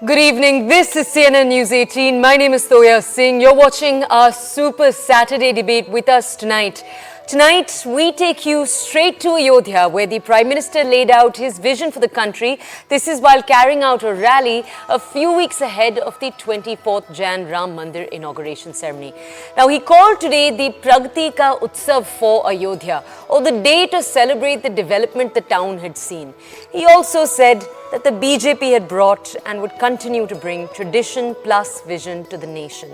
Good evening. This is CNN News 18. My name is Toya Singh. You're watching our Super Saturday debate with us tonight. Tonight, we take you straight to Ayodhya, where the Prime Minister laid out his vision for the country. This is while carrying out a rally a few weeks ahead of the 24th Jan Ram Mandir inauguration ceremony. Now, he called today the Pragati Ka Utsav for Ayodhya, or the day to celebrate the development the town had seen. He also said that the BJP had brought and would continue to bring tradition plus vision to the nation.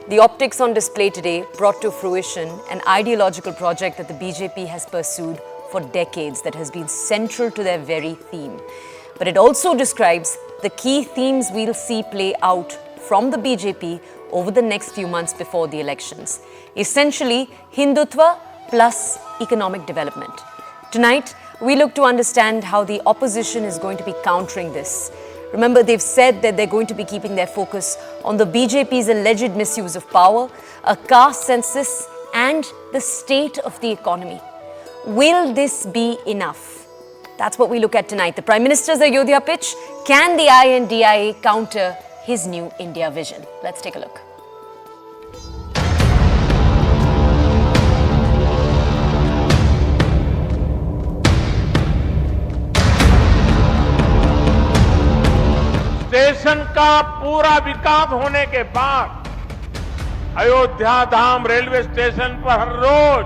The optics on display today brought to fruition an ideological project that the BJP has pursued for decades that has been central to their very theme. But it also describes the key themes we'll see play out from the BJP over the next few months before the elections. Essentially, Hindutva plus economic development. Tonight, we look to understand how the opposition is going to be countering this. Remember, they've said that they're going to be keeping their focus on the BJP's alleged misuse of power, a caste census, and the state of the economy. Will this be enough? That's what we look at tonight. The Prime Minister's Ayodhya pitch. Can the I.N.D.I.A counter his new India vision? Let's take a look. Station का पूरा विकास होने के बाद अयोध्या धाम railway station पर हर रोज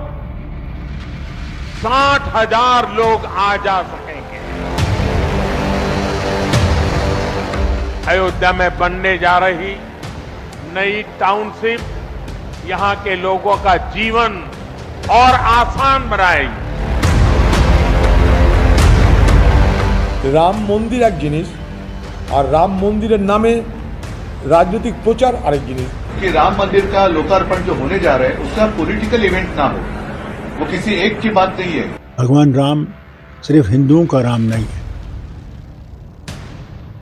60,000 लोग आ जा सकेंगे। अयोध्या में बनने जा रही नई टाउनशिप यहां के लोगों का जीवन और आसान बनाएगी। राम मंदिर एक जिनिस और राम मंदिर नामे राजनीतिक प्रचार आरेक जिनिस कि राम मंदिर का लोकार्पण जो होने जा रहा है उसका पॉलिटिकल इवेंट ना हो, वो किसी एक की बात नहीं है। भगवान राम सिर्फ हिंदुओं का राम नहीं है,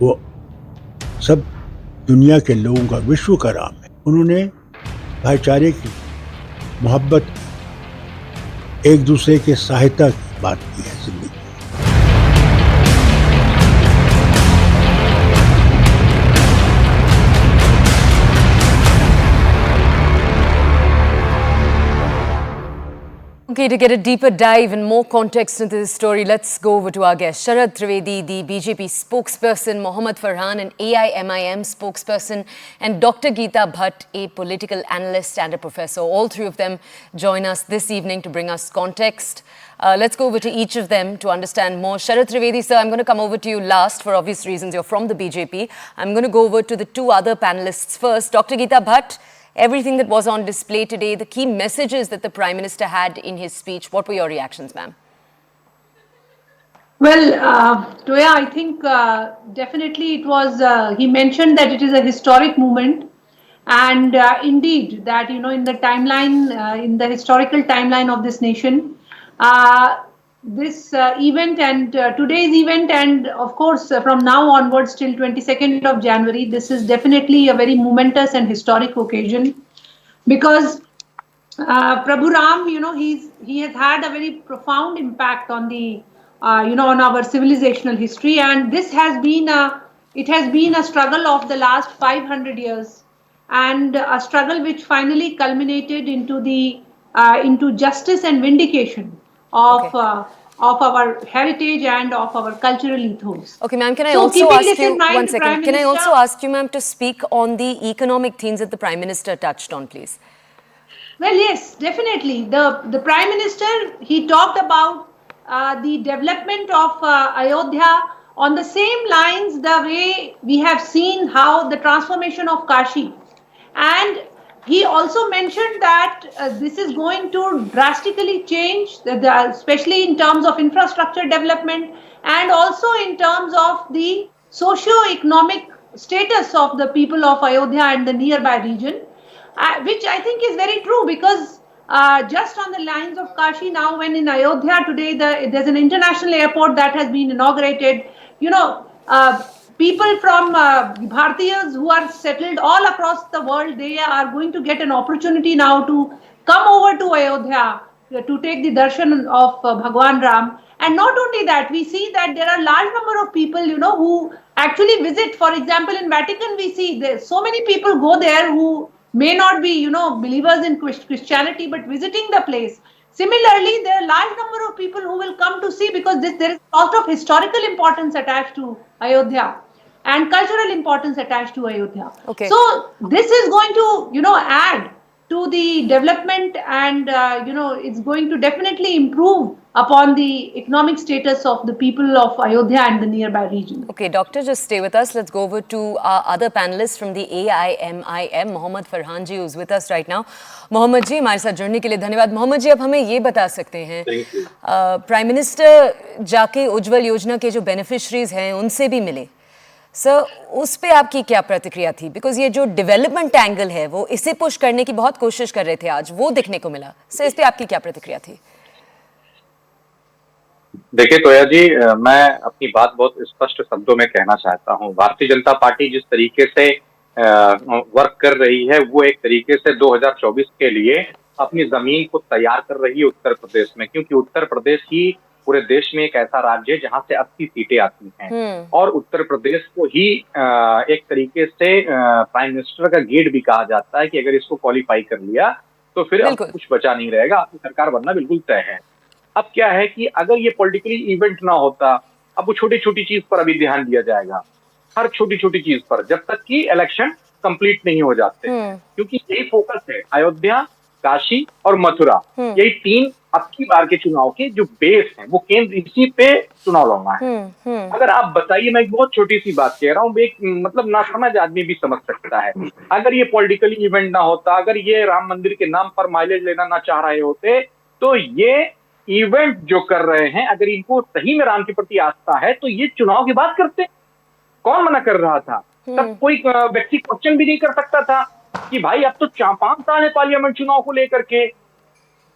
वो सब दुनिया के लोगों का, विश्व का राम है। उन्होंने भाईचारे की, मोहब्बत, एक दूसरे के सहायता की बात की है जिंदगी। Okay, to get a deeper dive and more context into this story, let's go over to our guest, Sharad Trivedi, the BJP spokesperson, Mohammad Farhan, an AIMIM spokesperson, and Dr. Geeta Bhatt, a political analyst and a professor. All three of them join us this evening to bring us context. Let's go over to each of them to understand more. Sharad Trivedi, sir, I'm going to come over to you last for obvious reasons. You're from the BJP. I'm going to go over to the two other panelists first. Dr. Geeta Bhatt, everything that was on display today, the key messages that the Prime Minister had in his speech, what were your reactions, ma'am? Well, Toya, I think definitely it was, he mentioned that it is a historic moment, and indeed that, you know, in the timeline, in the historical timeline of this nation, this event and today's event, and of course from now onwards till 22nd of January, this is definitely a very momentous and historic occasion, because Prabhu Ram, you know, he has had a very profound impact on the you know, on our civilizational history, and this has been a struggle of the last 500 years, and a struggle which finally culminated into the into justice and vindication of our heritage and of our cultural ethos. Okay, ma'am, can I also ask you, one second, can I also ask you, ma'am, to speak on the economic themes that the Prime Minister touched on, please? Well, yes, definitely. The Prime Minister, he talked about the development of Ayodhya on the same lines the way we have seen how the transformation of Kashi. And he also mentioned that this is going to drastically change, especially in terms of infrastructure development and also in terms of the socio-economic status of the people of Ayodhya and the nearby region, which I think is very true, because just on the lines of Kashi now, when in Ayodhya today there's an international airport that has been inaugurated, you know, people from Bhartiyas who are settled all across the world, they are going to get an opportunity now to come over to Ayodhya to take the darshan of Bhagwan Ram. And not only that, we see that there are large number of people, you know, who actually visit. For example, in Vatican, we see there so many people go there who may not be, believers in Christianity, but visiting the place. Similarly, there are a large number of people who will come to see, because there is a lot of historical importance attached to Ayodhya and cultural importance attached to Ayodhya. Okay. So this is going to, add to the development, and it's going to definitely improve upon the economic status of the people of Ayodhya and the nearby region. Okay, doctor, just stay with us. Let's go over to our other panelists from the AIMIM, Mohammad Farhan ji, who's with us right now. Mohammad जी, हमारे साथ जुड़ने के लिए धन्यवाद. मोहम्मद जी, अब हमें ये बता सकते हैं, प्राइम मिनिस्टर जाके उज्जवल योजना के जो बेनिफिशरीज हैं उनसे भी मिले. सर, उस पे आपकी क्या प्रतिक्रिया थी? बिकॉज ये जो डेवलपमेंट एंगल है वो इसे पुश करने की बहुत कोशिश कर रहे थे, आज वो दिखने को मिला. सर, इस पे आपकी क्या प्रतिक्रिया थी? देखिए तोया जी, मैं अपनी बात बहुत स्पष्ट शब्दों में कहना चाहता हूं. भारतीय जनता पार्टी जिस तरीके से वर्क कर रही है, वो एक तरीके से 2024 के लिए अपनी जमीन को तैयार कर रही है उत्तर प्रदेश में, क्योंकि उत्तर प्रदेश ही पूरे देश में एक ऐसा राज्य है जहां से 80 सीटें आती हैं, और उत्तर प्रदेश को ही एक तरीके से प्राइम मिनिस्टर का गेट भी कहा जाता है कि अगर इसको क्वालिफाई कर लिया तो फिर अब कुछ बचा नहीं रहेगा, आपकी सरकार बनना बिल्कुल तय है. अब क्या है कि अगर ये पॉलिटिकली इवेंट ना होता, अब वो छोटी छोटी चीज पर अभी ध्यान दिया जाएगा, हर छोटी छोटी चीज पर, जब तक कि इलेक्शन कंप्लीट नहीं हो जाते, क्योंकि यही फोकस है. अयोध्या, काशी और मथुरा, यही तीन अब की बार के चुनाव के जो बेस हैं, वो केंद्र इसी पे चुनाव लड़ना है. अगर आप बताइए, मैं एक बहुत छोटी सी बात कह रहा हूँ, एक मतलब ना समझ आदमी भी समझ सकता है, अगर ये पॉलिटिकली इवेंट ना होता, अगर ये राम मंदिर के नाम पर माइलेज लेना ना चाह रहे होते, तो ये इवेंट जो कर रहे हैं, अगर इनको सही में राम के प्रति आस्था है, तो ये चुनाव की बात करते. कौन मना कर रहा था? तब कोई व्यक्ति क्वेश्चन भी नहीं कर सकता था कि भाई अब तो 4-5 साल है पार्लियामेंट चुनाव को लेकर के,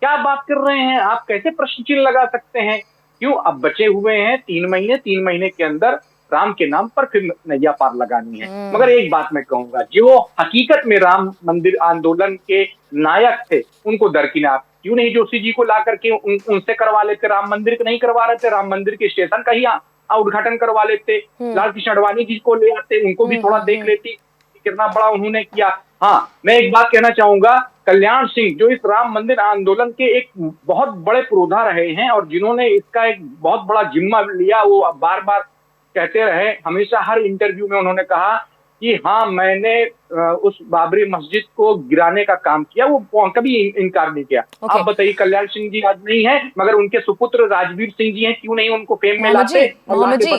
क्या बात कर रहे हैं आप, कैसे प्रश्न चिन्ह लगा सकते हैं? क्यों? अब बचे हुए हैं 3 महीने के अंदर राम के नाम पर फिर नैया पार लगानी है. मगर एक बात मैं कहूंगा, जो हकीकत में राम मंदिर आंदोलन के नायक थे, उनको दरकिनार क्यों नहीं जोशी जी को ला करके उनसे करवा लेते? राम मंदिर नहीं करवा रहे थे, राम मंदिर के स्टेशन का ही उद्घाटन करवा लेते. लाल कृष्ण आडवाणी जी को ले आते, उनको भी थोड़ा देख लेती कितना बड़ा उन्होंने किया. हाँ, मैं एक बात कहना चाहूंगा, कल्याण सिंह जो इस राम मंदिर आंदोलन के एक बहुत बड़े पुरोधा रहे हैं और जिन्होंने इसका एक बहुत बड़ा जिम्मा लिया, वो बार बार कहते रहे, हमेशा हर इंटरव्यू में उन्होंने कहा कि हाँ, मैंने उस बाबरी मस्जिद को गिराने का काम किया, वो कभी इनकार नहीं किया. आप बताइए, कल्याण सिंह जी आज नहीं है, मगर उनके सुपुत्र राजवीर सिंह जी हैं, क्यों नहीं उनको फेम में लाते? मोहम्मद जी,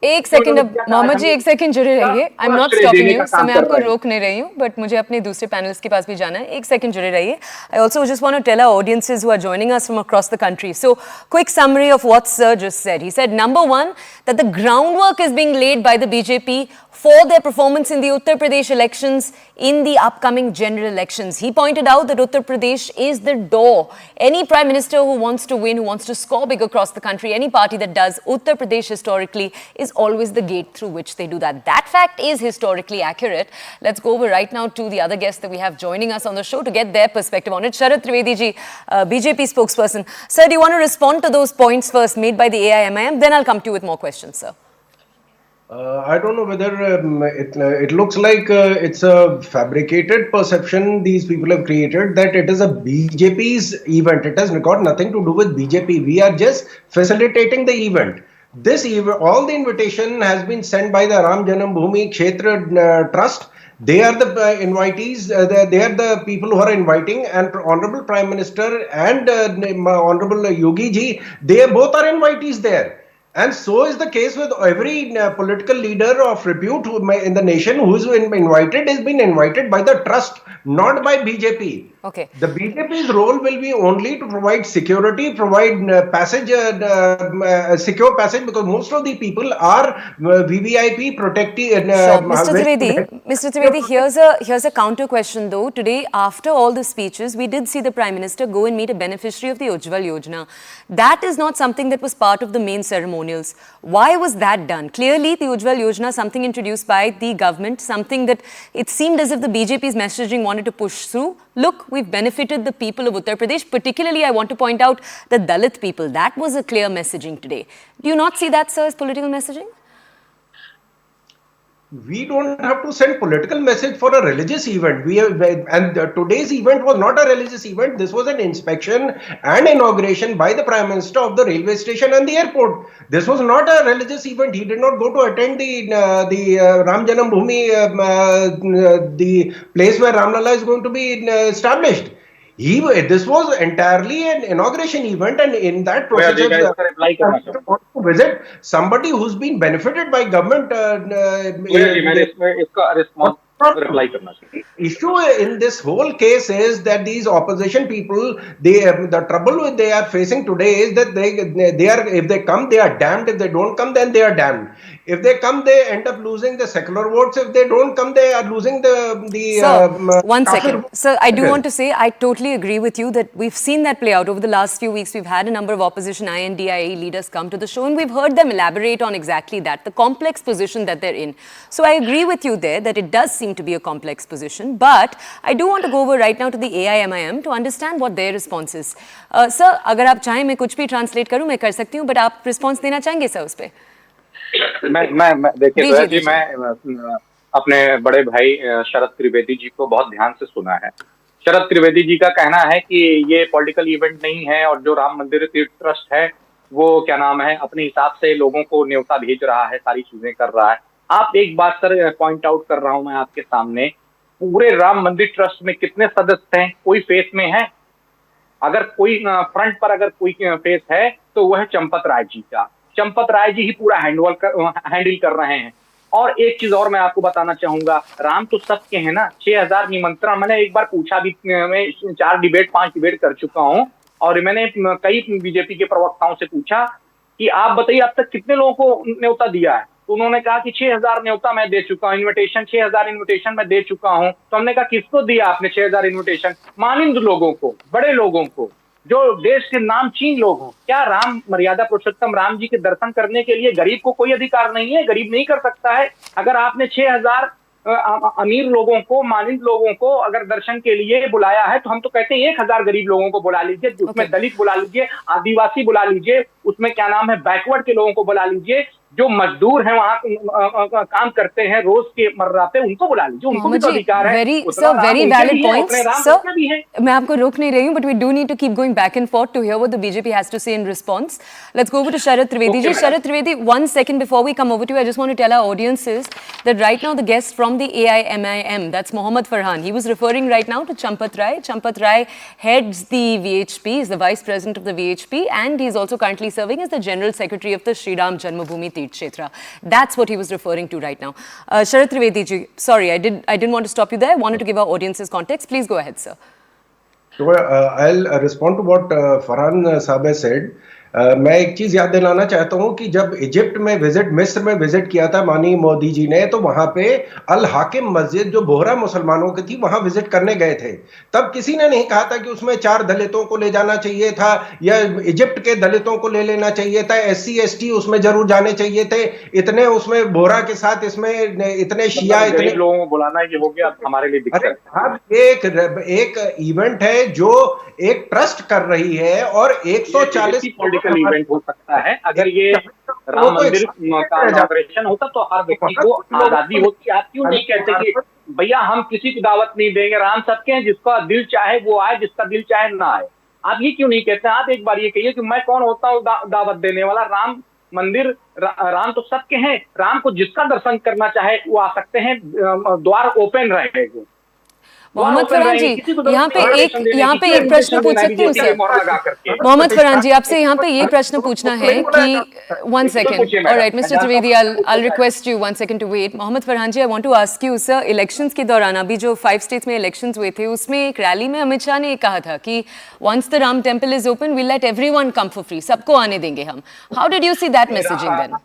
एक सेकंड जुड़े रहिए. I am not stopping you, मैं आपको रोक नहीं रही हूँ, बट मुझे अपने दूसरे पैनलिस्ट के पास भी जाना है. एक सेकंड जुड़े रहिए. I also just want to tell our audiences who are joining us from across the country. So quick summary of what sir just said. He said, number one, that the groundwork is being laid by the BJP for their performance in the Uttar Pradesh elections in the upcoming general elections. He pointed out that Uttar Pradesh is the door. Any prime minister who wants to win, who wants to score big across the country, any party that does, Uttar Pradesh historically is always the gate through which they do that. That fact is historically accurate. Let's go over right now to the other guests that we have joining us on the show to get their perspective on it. Sharad Trivedi ji, BJP spokesperson. Sir, do you want to respond to those points first made by the AIMIM? Then I'll come to you with more questions, sir. I don't know whether it looks like it's a fabricated perception these people have created that it is a BJP's event. It has got nothing to do with BJP. We are just facilitating the event. This event, all the invitation has been sent by the Ram Janambhoomi Kshetra Trust. They are the invitees. They are the people who are inviting, and Honorable Prime Minister and Honorable Yogi ji, they both are invitees there. And so is the case with every political leader of repute in the nation who is invited, has been invited by the trust, not by BJP. Okay. The BJP's role will be only to provide security, provide secure passage, because most of the people are VVIP protected. Mr. Trivedi, here's a counter question though. Today, after all the speeches, we did see the Prime Minister go and meet a beneficiary of the Ujjwal Yojana. That is not something that was part of the main ceremonials. Why was that done? Clearly, the Ujjwal Yojana, something introduced by the government, something that it seemed as if the BJP's messaging wanted to push through. Look, we've benefited the people of Uttar Pradesh. Particularly, I want to point out the Dalit people. That was a clear messaging today. Do you not see that, sir, as political messaging? we don't have to send political message for a religious event. And today's event was not a religious event. This was an inspection and inauguration by the Prime Minister of the railway station and the airport. This was not a religious event. He did not go to attend the Ram Janam Bhoomi, the place where Ramlala is going to be established. This was entirely an inauguration event, and in that process, to visit somebody who's been benefited by government. Reply करना चाहिए. Issue in this whole case is that these opposition people, the trouble they are facing today is that they are, if they come, they are damned. If they don't come, then they are damned. If they come, they end up losing the secular votes. If they don't come, they are losing the. Sir, one second. Sir, I do want to say I totally agree with you that we've seen that play out over the last few weeks. We've had a number of opposition I.N.D.I.A leaders come to the show, and we've heard them elaborate on exactly that, the complex position that they're in. So I agree with you there that it does seem to be a complex position, but I do want to go over right now to the AIMIM to understand what their response is. Sir, अगर आप चाहें मैं कुछ भी translate करूं, मैं कर सकती हूं, but आप response देना चाहेंगे सर उस पे? मैं देखिए जी, मैं अपने बड़े भाई शरद त्रिवेदी जी को बहुत ध्यान से सुना है. शरद त्रिवेदी जी का कहना है कि ये पॉलिटिकल इवेंट नहीं है और जो राम मंदिर तीर्थ ट्रस्ट है वो क्या नाम है अपने हिसाब से लोगों को न्योता भेज रहा है, सारी चीजें कर रहा है. आप एक बात सर पॉइंट आउट कर रहा हूं मैं आपके सामने, पूरे राम मंदिर ट्रस्ट में कितने सदस्य हैं? कोई फेस में है? अगर कोई फ्रंट पर अगर कोई फेस है तो वह है चंपत राय जी का. चंपत राय जी ही पूरा हैंडल कर रहे हैं. और एक चीज और मैं आपको बताना चाहूंगा, राम तो सबके हैं ना. 6000 निमंत्रण, मैंने एक बार पूछा भी, मैं 4 डिबेट 5 डिबेट कर चुका हूं और मैंने कई बीजेपी के प्रवक्ताओं से पूछा कि आप बताइए अब तक कितने लोगों को न्योता दिया है. तो उन्होंने कहा कि 6000 न्योता मैं दे चुका हूं, इन्विटेशन 6000 इन्विटेशन मैं दे चुका हूं. तो हमने कहा किसको दिया आपने 6000 इन्विटेशन? मानिंद लोगों को, बड़े लोगों को, जो देश के नामचीन लोग हों. क्या राम मर्यादा पुरुषोत्तम राम जी के दर्शन करने के लिए गरीब को कोई अधिकार नहीं है? गरीब नहीं कर सकता है? अगर आपने 6000 अमीर लोगों को, मानिंद लोगों को अगर दर्शन के लिए बुलाया है तो हम तो कहते हैं 1000 गरीब लोगों को बुला लीजिए, उसमें दलित बुला लीजिए, आदिवासी बुला लीजिए, उसमें क्या नाम है बैकवर्ड के लोगों को बुला लीजिए, जो मजदूर हैं वहां काम करते हैं रोज के मर्रा पे, उनको बुला लीजिए, उनको भी तो अधिकार है. Very valid points sir. मैं आपको रोक नहीं रही हूं, but we do need to keep going back and forth to hear what the BJP has to say in response. Let's go over to Sharad Trivedi ji. Sharath Trivedi, 1 second before we come over to you, I just want to tell our audiences that right now the guest from the AIMIM, that's Mohammad Farhan, he was referring right now to Champat Rai. Champat Rai heads the VHP, is the vice president of the VHP, and he's also currently serving as the general secretary of the Shri Ram Janmabhoomi Kshetra. That's what he was referring to right now. Sharath Trivedi ji, sorry, I didn't want to stop you there. I wanted to give our audiences context. Please go ahead, sir. So I'll respond to what Farhan Saab has said. मैं एक चीज याद दिलाना चाहता हूं कि जब Egypt में मिस्र में विजिट किया था माननीय मोदी जी ने, तो वहां पे अल हाकिम मस्जिद जो बोहरा मुसलमानों की थी वहां विजिट करने गए थे. तब किसी ने नहीं कहा था कि उसमें 4 दलितों को ले जाना चाहिए था या इजिप्ट के दलितों को ले लेना चाहिए था, SC ST उसमें जरूर जाने चाहिए थे. इतने उसमें बोहरा के साथ इसमें इतने शिया, इतने लोगों को बुलाना ये हो गया हमारे लिए दिक्कत. एक इवेंट है जो एक ट्रस्ट कर रही है और 140 इवेंट हो सकता है. अगर ये राम मंदिर का इनॉग्रेशन होता तो हर व्यक्ति को आजादी होती. आप क्यों नहीं कहते कि भैया हम किसी को दावत नहीं देंगे, राम सबके हैं, जिसका दिल चाहे वो आए, जिसका दिल चाहे ना आए? आप ये क्यों नहीं कहते? आप एक बार ये कहिए कि मैं कौन होता हूँ दावत देने वाला? राम मंदिर, राम तो सबके हैं. राम को जिसका दर्शन करना चाहे वो आ सकते हैं, द्वार ओपन रहेगा. मोहम्मद फरहान जी, यहाँ पे एक प्रश्न पूछ सकती हूँ सर? मोहम्मद फरहान जी, आपसे यहाँ पे ये प्रश्न पूछना है कि 1 second, alright mister Trivedi, I'll request you 1 second to wait. Mohammad Farhan ji, I want to ask you sir, elections के दौरान अभी जो 5 स्टेट्स में इलेक्शंस हुए थे उसमें एक रैली में अमित शाह ने कहा था कि once the Ram temple is open, we'll let everyone come for free, सबको आने देंगे हम. How did you see that messaging then?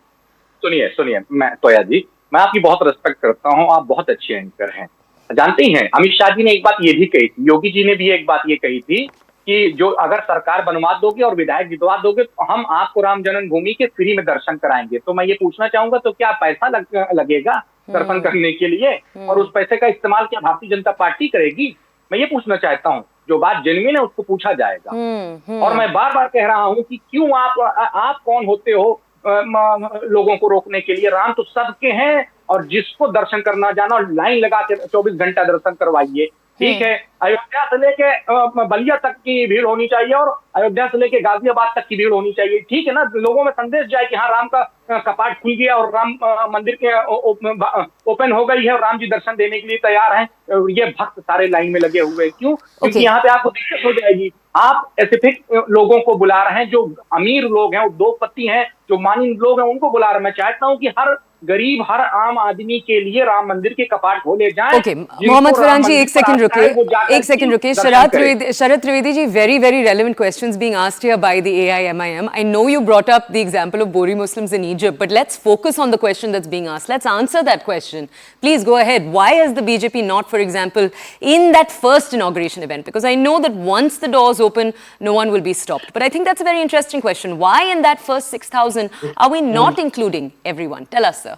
सुनिए, मैं तोया जी, मैं आपकी बहुत रिस्पेक्ट करता हूँ, आप बहुत अच्छे एंकर हैं. जानते ही हैं अमित शाह जी ने एक बात ये भी कही थी, योगी जी ने भी एक बात ये कही थी कि जो अगर सरकार बनवा दोगे और विधायक जितवा दोगे तो हम आपको राम जन्मभूमि के फ्री में दर्शन कराएंगे. तो मैं ये पूछना चाहूंगा, तो क्या पैसा लगेगा दर्शन करने के लिए? और उस पैसे का इस्तेमाल क्या भारतीय जनता पार्टी करेगी? मैं ये पूछना चाहता हूँ. जो बात जेन्युइन है उसको पूछा जाएगा. और मैं बार बार कह रहा हूँ कि क्यों आप कौन होते हो लोगों को रोकने के लिए? राम तो सबके हैं और जिसको दर्शन करना जाना और लाइन लगा के 24 घंटा दर्शन करवाइए। ठीक है, अयोध्या से लेके बलिया तक की भीड़ होनी चाहिए और अयोध्या से लेके गाजियाबाद तक की भीड़ होनी चाहिए। ठीक है ना, लोगों में संदेश जाए कि हाँ, राम का कपाट खुल गया और राम मंदिर के ओपन हो गई है और राम जी दर्शन देने के लिए तैयार हैं। ये भक्त सारे लाइन में लगे हुए हैं। क्यों? क्योंकि यहाँ पे आपको दिक्कत हो जाएगी। आप स्पेसिफिक लोगों को बुला रहे हैं, जो अमीर लोग हैं, उद्योगपति हैं, जो मानी लोग हैं, उनको बुला रहे हैं। मैं चाहता हूँ कि हर गरीब, हर आम आदमी के लिए राम मंदिर के कपाट खोले जाएं। ओके, मोहम्मद फरहान जी, एक सेकंड रुकिए। शरद त्रिवेदी जी, very relevant questions being asked here by the AIMIM. I know you brought up the example of Bori Muslims in Egypt, but let's focus on the question that's being asked. Let's answer that question. Please go ahead. Why has the BJP not, for example, in that first inauguration event? Because I know that once the doors open, no one will be stopped. But I think that's a very interesting question. Why in that first 6,000 are we not including everyone? Tell us, sir.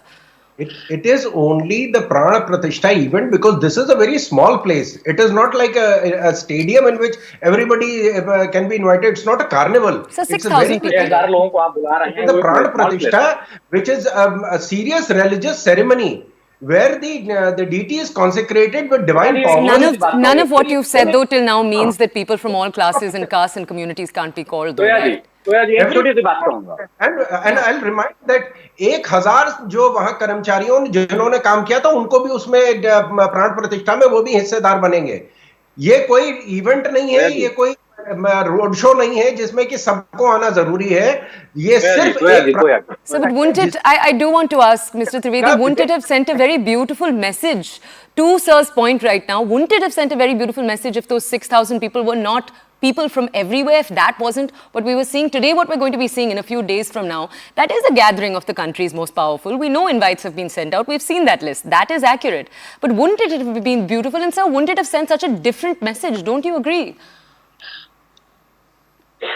It is only the Prana Pratishtha event because this is a very small place. It is not like a stadium in which everybody can be invited. It's not a carnival. So 6,000 people. The Prana Pratishtha, which is a serious religious ceremony where the deity is consecrated with divine power. None of what you've said though till now means that people from all classes and castes and communities can't be called though, right? And I'll remind that 1,000 जो वहां कर्मचारियों जिन्होंने काम किया था उनको भी उसमें प्राण प्रतिष्ठा में वो भी हिस्सेदार बनेंगे। ये कोई इवेंट नहीं है, ये कोई रोड शो नहीं है जिसमें कि सबको आना जरूरी है। ये सिर्फ So, but wouldn't it, I do want to ask Mr. Trivedi, wouldn't it have sent a very beautiful message to Sir's point right now? Wouldn't it have sent a very beautiful message if those 6,000 people were not people from everywhere, if that wasn't what we were seeing today, what we're going to be seeing in a few days from now? That is a gathering of the country's most powerful. We know invites have been sent out. We've seen that list. That is accurate. But wouldn't it have been beautiful? And sir, wouldn't it have sent such a different message? Don't you agree?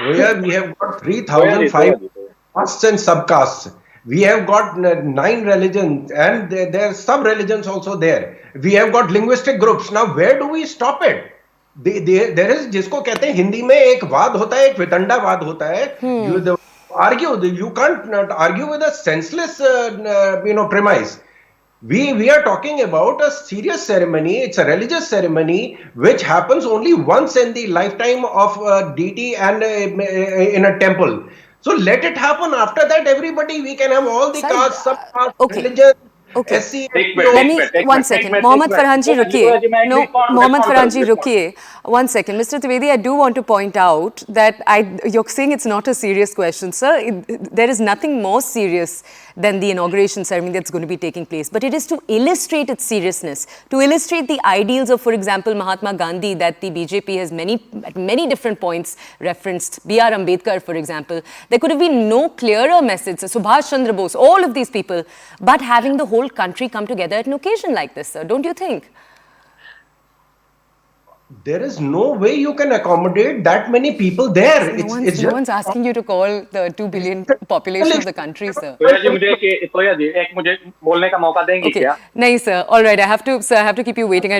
We have got 3,500 castes and subcastes. We have got 9 religions and there are sub-religions also there. We have got linguistic groups. Now, where do we stop it? There is, जिसको कहते हैं हिंदी में एक वाद होता है, एक वितंडावाद होता है. You can't argue with a senseless premise. We are talking about a serious ceremony. It's a religious ceremony which happens only once in the lifetime of a deity and in a temple. So let it happen. After that, everybody, we can have all the castes, sub-castes, religions. Okay. SC, Let me, one second. Mohammad Farhan ji, rukiye. No, Mohammad Farhan ji, rukiye. One second. Mr. Trivedi, I do want to point out that you're saying it's not a serious question, sir. There is nothing more serious than the inauguration ceremony that's going to be taking place. But it is to illustrate its seriousness, to illustrate the ideals of, for example, Mahatma Gandhi that the BJP has at many different points referenced. B.R. Ambedkar, for example. There could have been no clearer message. Subhash Chandra Bose, all of these people, but having the whole country come together at an occasion like this, sir. Don't you think? There is no way you can accommodate that many people there. No one's asking you to call the 2 billion population of the country, sir. Okay. Nahi, sir. All right. I have to keep you waiting. I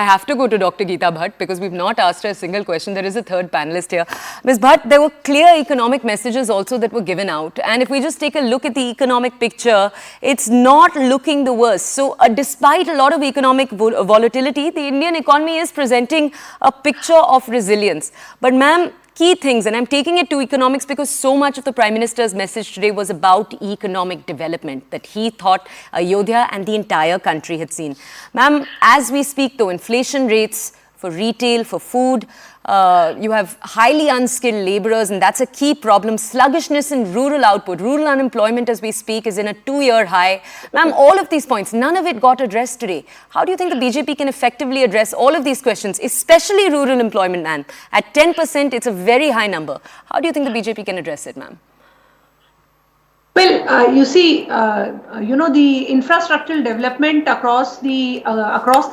have to go to Dr. Geeta Bhatt because we've not asked her a single question. There is a third panelist here. Ms. Bhatt, there were clear economic messages also that were given out. And if we just take a look at the economic picture, it's not looking the worst. So despite a lot of economic volatility, the Indian economy is presenting a picture of resilience. But ma'am, key things, and I'm taking it to economics because so much of the Prime Minister's message today was about economic development that he thought Ayodhya and the entire country had seen. Ma'am, as we speak though, inflation rates for retail, for food, you have highly unskilled laborers, and that's a key problem. Sluggishness in rural output, rural unemployment as we speak is in a 2-year high. Ma'am, all of these points, none of it got addressed today. How do you think the BJP can effectively address all of these questions, especially rural employment, ma'am? At 10%, it's a very high number. How do you think the BJP can address it, ma'am? Well, you see, the infrastructural development across the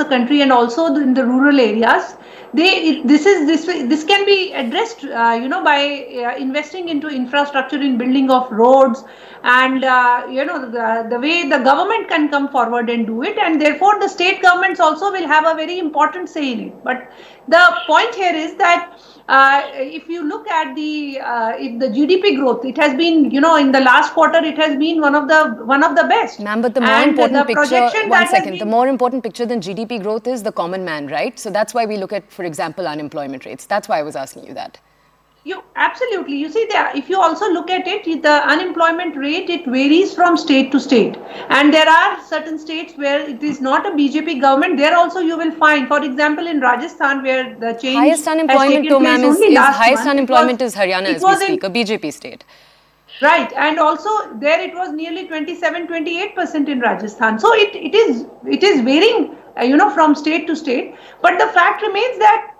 country and also in the rural areas, this can be addressed, by investing into infrastructure in building of roads, and the way the government can come forward and do it, and therefore the state governments also will have a very important say in it. But the point here is that if you look at the GDP growth, it has been, in the last quarter, it has been one of the best. Ma'am, but the more And important the picture, projection one that has second, the been, more important picture than GDP growth is the common man, right? So that's why we look at, for example, unemployment rates. That's why I was asking you that. absolutely. You see, if you also look at it, the unemployment rate, it varies from state to state, and there are certain states where it is not a BJP government. There also you will find, for example, in Rajasthan, where the change Highest has unemployment, taken though, place ma'am, only last highest month. unemployment is Haryana It as we was in speak, a BJP state. Right, and also there it was nearly 27-28% in Rajasthan. So it is varying, from state to state. But the fact remains that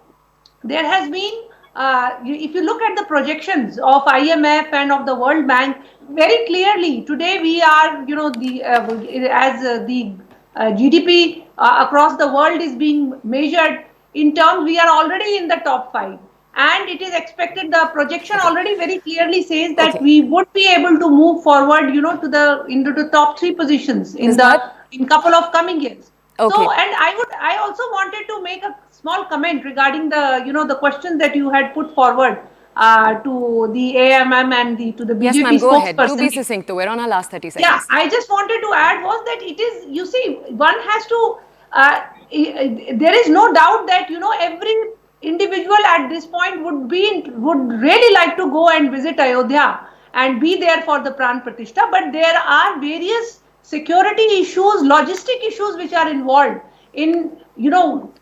there has been, if you look at the projections of IMF and of the World Bank, very clearly today we are, the GDP across the world is being measured in terms, we are already in the top 5. And it is expected, the projection already very clearly says that Okay. we would be able to move forward, into the top 3 positions in couple of coming years. Okay. So, and I also wanted to make a small comment regarding the questions that you had put forward to the AMM and to the BJP Yes, ma'am, go ahead. Do spokesperson. be succinct, though. We're on our last 30 Yeah, seconds. I just wanted to add was that it is, you see, one has to, there is no doubt that, every individual at this point would really like to go and visit Ayodhya and be there for the Pran Pratishtha, but there are various security issues, logistic issues which are involved in,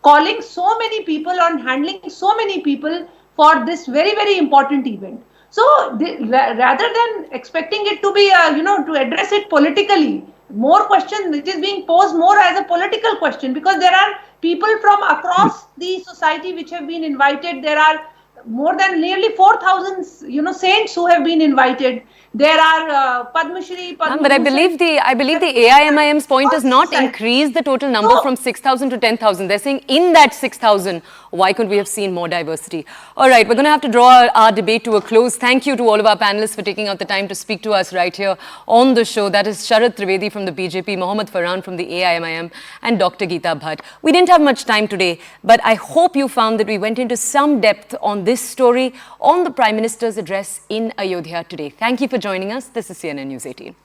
calling so many people, on handling so many people for this very, very important event. So rather than expecting it to be, to address it politically, more questions, it is being posed more as a political question, because there are people from across the society which have been invited. There are more than nearly 4,000, saints who have been invited. There are Padma Shri, Padma But I believe the AIMIM's point is not increase the total number from 6,000 to 10,000. They're saying in that 6,000, why couldn't we have seen more diversity? All right, we're going to have to draw our debate to a close. Thank you to all of our panelists for taking out the time to speak to us right here on the show. That is Sharad Trivedi from the BJP, Mohammad Farhan from the AIMIM, and Dr. Geeta Bhatt. We didn't have much time today, but I hope you found that we went into some depth on this story, on the Prime Minister's address in Ayodhya today. Thank you for joining us. This is CNN News 18.